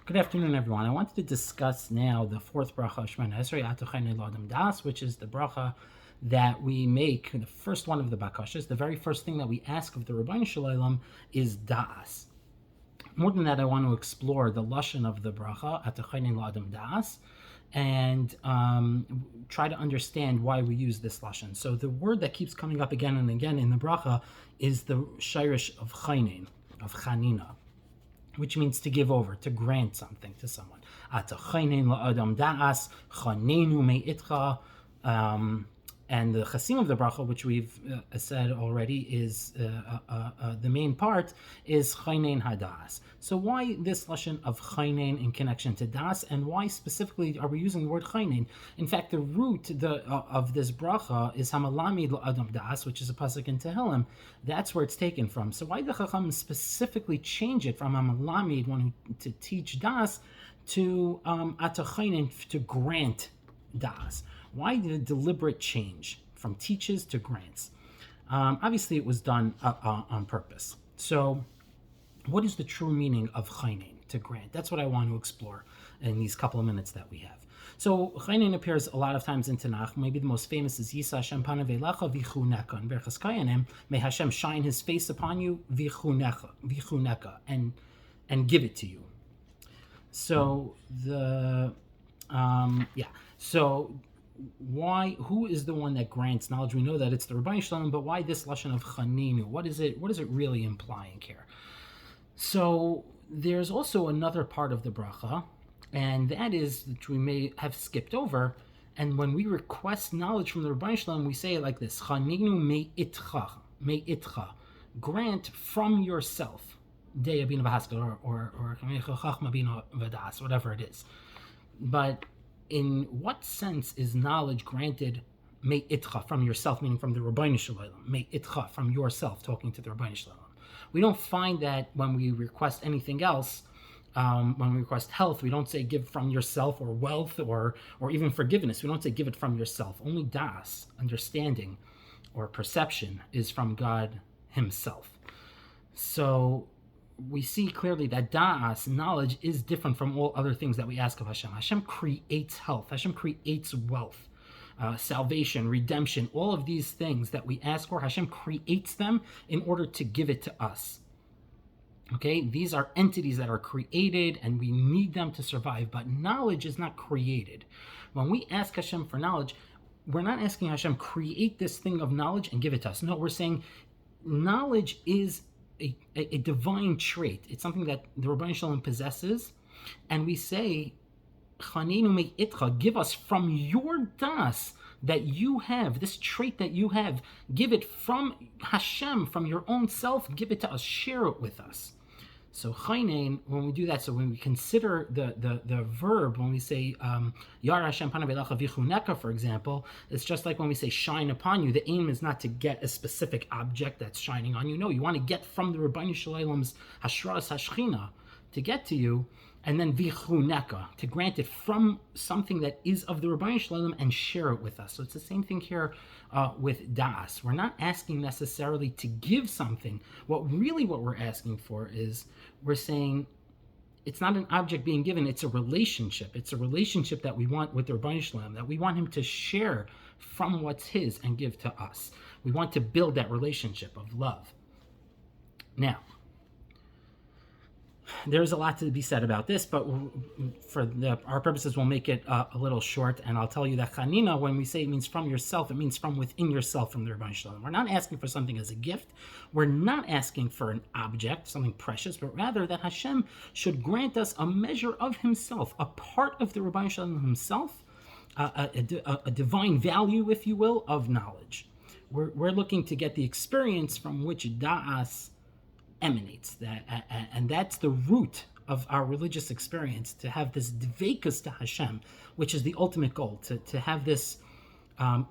Good afternoon, everyone. I wanted to discuss now the fourth bracha, Shemana Esrei Atu Chayne Lo Adam Das, which is the bracha that we make, the first one of the bakashas. The very first thing that we ask of the Rebbeinu Shalom is das. More than that, I want to explore the lashon of the bracha, Atu Chayne Lo Adam Das, and try to understand why we use this lashon. So the word that keeps coming up again and again in the bracha is the shirish of chaynen, of chanina, which means to give over, to grant something to someone. Ata chaynen la'adam da'as, chanenu me'itcha. And the chasim of the bracha, which we've said already, is the main part, is chaynen hadas. So why this lashon of chaynen in connection to das, and why specifically are we using the word chaynen? In fact, the root of this bracha is hamalamid la'adam das, which is a pasuk in Tehillim. That's where it's taken from. So why the chacham specifically change it from hamalamid, one who to teach das, to ata chaynen, to grant das? Why the deliberate change from teaches to grants? Obviously, it was done on purpose. So, what is the true meaning of chaynen, to grant? That's what I want to explore in these couple of minutes that we have. So, chaynen appears a lot of times in Tanakh. Maybe the most famous is Yisa Hashem panav elecha v'chuneka. In Berachas Kayanim, may Hashem shine His face upon you v'chuneka, and give it to you. So So who is the one that grants knowledge? We know that it's the Rebbeinu Shalom, but why this lashon of chaninu? What is it really implying here? So there's also another part of the bracha, and that is that we may have skipped over. And when we request knowledge from the Rebbeinu Shalom, we say it like this: chaninu me'itcha, grant from yourself, or whatever it is. But in what sense is knowledge granted me'itcha, from yourself, meaning from the Rebbeinu Shalom, me'itcha, from yourself, talking to the Rebbeinu Shalom? We don't find that when we request anything else. When we request health, we don't say give from yourself, or wealth, or even forgiveness. We don't say give it from yourself. Only das, understanding or perception, is from God Himself. So we see clearly that da'as, knowledge, is different from all other things that we ask of Hashem. Hashem creates health. Hashem creates wealth, salvation, redemption. All of these things that we ask for, Hashem creates them in order to give it to us. Okay, these are entities that are created, and we need them to survive. But knowledge is not created. When we ask Hashem for knowledge, we're not asking Hashem create this thing of knowledge and give it to us. No, we're saying knowledge is a divine trait. It's something that the Rebbeinu Shalom possesses, and we say, Chanenu me'itcha, give us from your das that you have, this trait that you have, give it from Hashem, from your own self, give it to us, share it with us. So chaynen, when we do that, so when we consider the verb, when we say Yar Hashem panav elecha v'chuneka, for example, it's just like when we say shine upon you. The aim is not to get a specific object that's shining on you. No, you want to get from the Rebbeinu Shalom's hashras hashchina to get to you, and then v'chuneka, to grant it from something that is of the Rebbeinu Shalom and share it with us. So it's the same thing here with das. We're not asking necessarily to give something. What we're asking for is, we're saying it's not an object being given, it's a relationship. It's a relationship that we want with the Rebbeinu Shalom, that we want Him to share from what's His and give to us. We want to build that relationship of love. Now, there's a lot to be said about this, but for our purposes, we'll make it a little short, and I'll tell you that chanina, when we say it means from yourself, it means from within yourself, from the Rebbeinu Shalom. We're not asking for something as a gift. We're not asking for an object, something precious, but rather that Hashem should grant us a measure of Himself, a part of the Rebbeinu Shalom Himself, a divine value, if you will, of knowledge. We're looking to get the experience from which da'as emanates, and that's the root of our religious experience, to have this dveikus to Hashem, which is the ultimate goal, to have this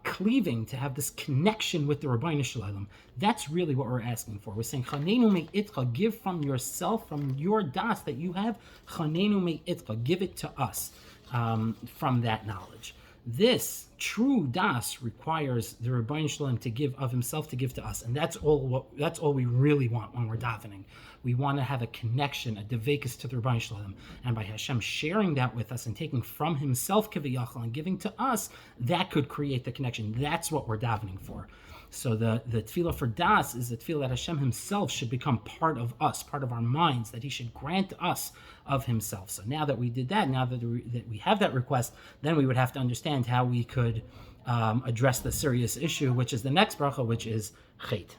cleaving, to have this connection with the Rebbeinu Shalom. That's really what we're asking for. We're saying, Chanenu me'itcha, give from yourself, from your das that you have, Chanenu me'itcha, give it to us from that knowledge. This true das requires the Rebbeinu Shalom to give of himself to give to us, and that's all we really want when we're davening. We want to have a connection, a devekus to the Rebbeinu Shalom, and by Hashem sharing that with us and taking from himself kiviyachal and giving to us, that could create the connection. That's what we're davening for. So the tefillah for das is the tefillah that Hashem himself should become part of us, part of our minds, that he should grant us of himself. So now that we did that, now that we have that request, then we would have to understand how we could address the serious issue, which is the next bracha, which is chet.